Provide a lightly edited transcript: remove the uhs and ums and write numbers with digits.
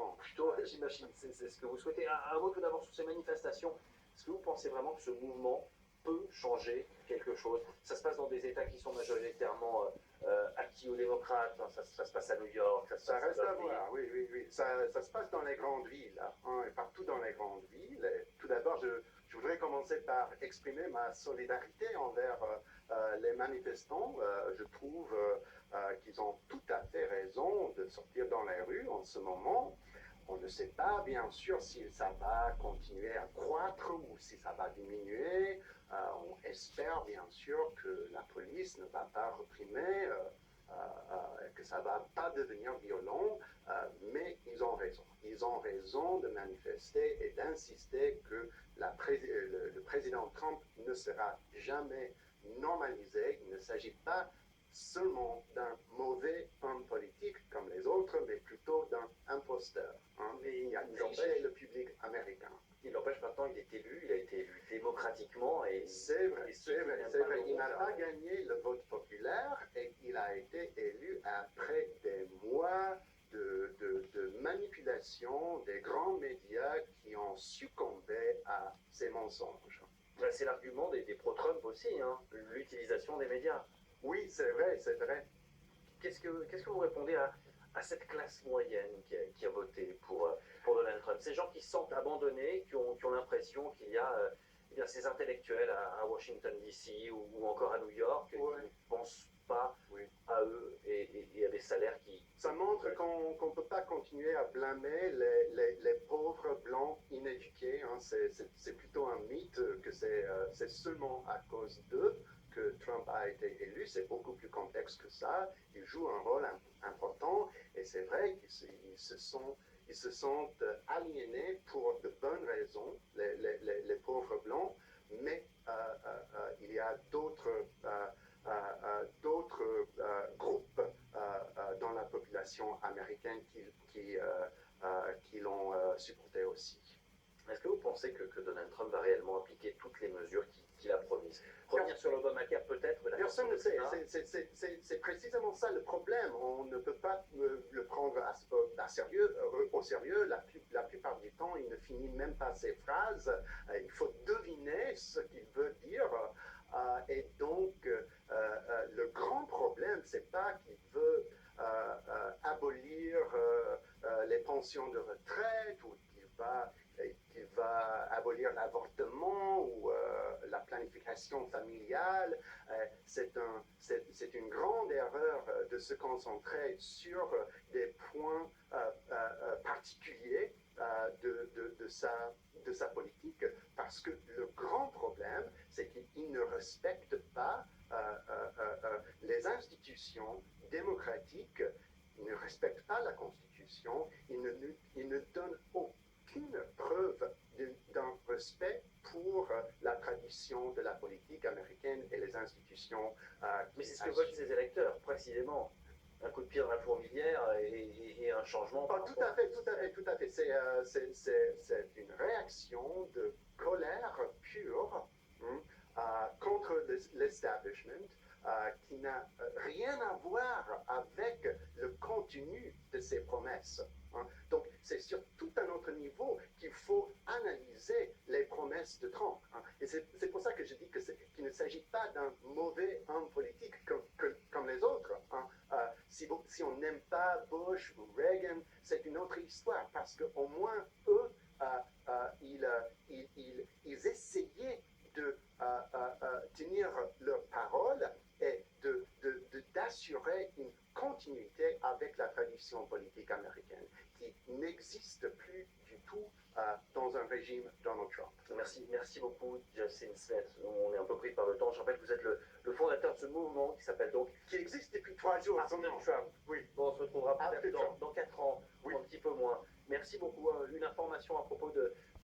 Trump. Plutôt, j'imagine, c'est ce que vous souhaitez. Un mot tout d'abord sur ces manifestations. Est-ce que vous pensez vraiment que ce mouvement peut changer quelque chose? Ça se passe dans des États qui sont majoritairement acquis aux démocrates. Hein, ça se passe à New York, ça se Ça passe reste à à d'autres voir, oui, oui, oui. Ça se passe dans les grandes villes, hein, et partout dans les grandes villes. Et tout d'abord, je voudrais commencer par exprimer ma solidarité envers les manifestants. Je trouve qu'ils ont tout à fait raison de sortir dans les rues en ce moment. On ne sait pas, bien sûr, si ça va continuer à croître ou si ça va diminuer. On espère, bien sûr, que la police ne va pas réprimer, que ça ne va pas devenir violent, mais ils ont raison. Ils ont raison de manifester et d'insister que le président Trump ne sera jamais normalisé. Il ne s'agit pas seulement d'un mauvais homme politique comme les autres, mais plutôt d'un imposteur. Hein, Mais qui a il triché empêche, le public américain. il empêche maintenant, il est élu, il a été élu démocratiquement et C'est vrai, et c'est vrai, n'aime c'est pas vrai. le Il n'a groupe, pas gagné le vote populaire et il a été élu après des mois de manipulation des grands médias qui ont succombé à ces mensonges. c'est l'argument des pro-Trump aussi, hein, l'utilisation des médias. Oui, c'est vrai, c'est vrai. Qu'est-ce que vous répondez à cette classe moyenne qui a voté pour Donald Trump? Ces gens qui se sentent abandonnés, qui ont l'impression qu'il y a eh bien, ces intellectuels à Washington DC ou encore à New York qui Ouais. ne pensent pas Oui. à eux et à des salaires qui... Ça montre qu'on ne peut pas continuer à blâmer les pauvres blancs inéduqués. Hein. C'est plutôt un mythe que c'est seulement à cause d'eux que Trump a été élu. C'est beaucoup plus complexe que ça. Il joue un rôle important et c'est vrai qu'ils se sentent aliénés pour de bonnes raisons, les pauvres blancs, mais il y a d'autres groupes dans la population américaine qui l'ont supporté aussi. Est-ce que vous pensez que Donald Trump va réellement appliquer toutes les mesures qu'il a promises? Revenir sur l'Obamacare peut-être, mais personne ne sait. C'est précisément ça le problème. On ne peut pas le prendre au sérieux. La plupart du temps, il ne finit même pas ses phrases. Il faut deviner ce qu'il veut dire. Et donc, le grand problème, c'est pas qu'il veut abolir les pensions de retraite ou qu'il va abolir l'avortement ou la planification familiale. C'est une grande erreur de se concentrer sur des points particuliers de sa politique, parce que le grand problème, c'est qu'il ne respecte pas les institutions démocratiques, il ne respecte pas la Constitution, il ne donne aucune preuve d'un respect pour la tradition de la politique américaine et les institutions. Mais c'est ce que veulent ses électeurs, précisément. Un coup de pied dans la fourmilière et un changement. Oh, tout à fait, tout à fait, tout à fait. C'est une réaction de colère pure contre l'establishment qui n'a rien à voir avec le contenu de ses promesses. Hein. Donc, c'est sur tout un autre niveau qu'il faut analyser les promesses de Trump. Hein. Et c'est pour ça que je dis qu'il ne s'agit pas d'un mauvais homme politique comme les autres. Hein. Si on n'aime pas Bush ou Reagan, c'est une autre histoire, parce qu'au moins, eux, ils essayaient de tenir leur parole et d'assurer une continuité avec la tradition politique américaine, qui n'existe plus du tout dans un régime Donald Trump. Merci beaucoup, Justin Smith. On est un peu pris par le temps. Je rappelle que vous êtes le fondateur de ce mouvement qui s'appelle donc... Qui existe depuis 3 jours. After Trump. Oui. Bon, on se retrouvera peut-être dans 4 ans, oui. ou un petit peu moins. Merci beaucoup. Une information à propos